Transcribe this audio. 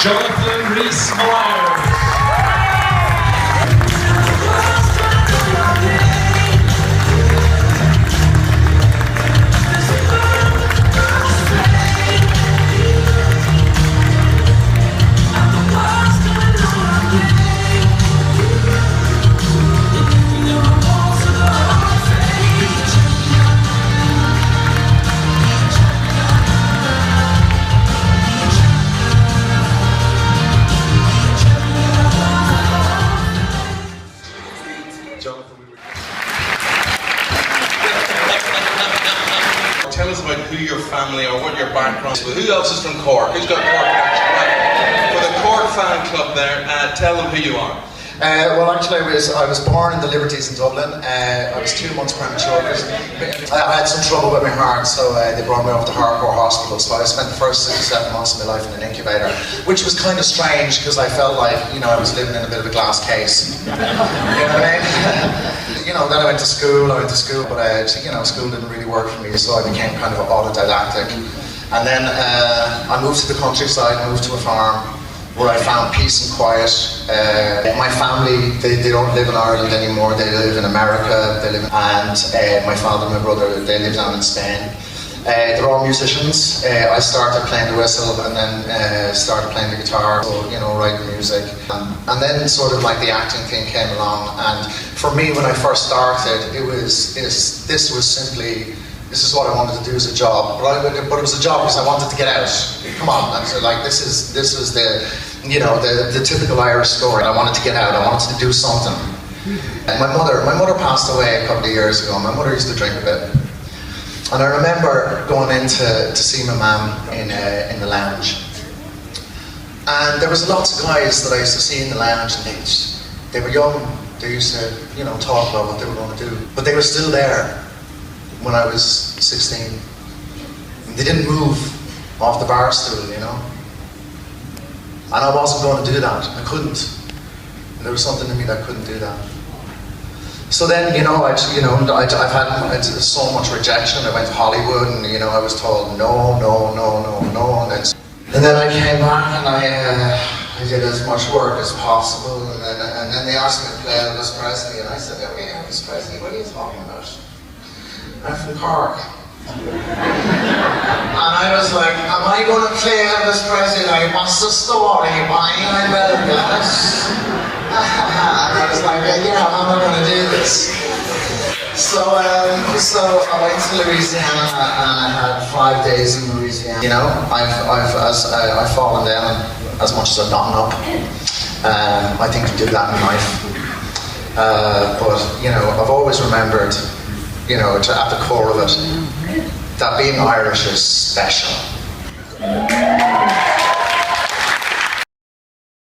Jonathan Rhys Meyers. Tell us about who your family or what your background is. Who else is from Cork? Who's got Cork connection? Right. For the Cork fan club there, tell them who you are. Well, actually, I was born in the Liberties in Dublin. I was 2 months premature. I had some trouble with my heart, so they brought me off to Harcourt Hospital. So I spent the first 6 or 7 months of my life in an incubator, which was kind of strange because I felt like, I was living in a bit of a glass case. You know what I mean? Then I went to school, but school didn't really work for me, so I became kind of autodidactic. And then I moved to the countryside, moved to a farm, where I found peace and quiet. My family, they don't live in Ireland anymore, they live in America, and my father and my brother, they live down in Spain. They're all musicians. I started playing the whistle and then started playing the guitar, so, writing music. And then sort of like the acting thing came along, and for me when I first started, this is what I wanted to do as a job, but it was a job because I wanted to get out. Come on, and so like this was the typical Irish story. I wanted to get out. I wanted to do something. And my mother passed away a couple of years ago. My mother used to drink a bit, and I remember going in to see my mum in the lounge. And there was lots of guys that I used to see in the lounge, and they were young. They used to talk about what they were going to do, but they were still there. When I was 16, they didn't move off the bar stool, and I wasn't going to do that. I couldn't. And there was something in me that couldn't do that. So then, I've had so much rejection. I went to Hollywood, and I was told no, and then I came back and I did as much work as possible, and then they asked me to play Elvis Presley, and I said, okay, Elvis Presley, what are you talking about? I'm from Cork. And I was like, am I going to play Elvis Presley? Like, what's the story? Why am I well Elvis? And I was like, how am I going to do this? So I went to Louisiana and I had 5 days in Louisiana. I've fallen down as much as I've gotten up. I think you do that in life. But I've always remembered, at the core of it, that being Irish is special.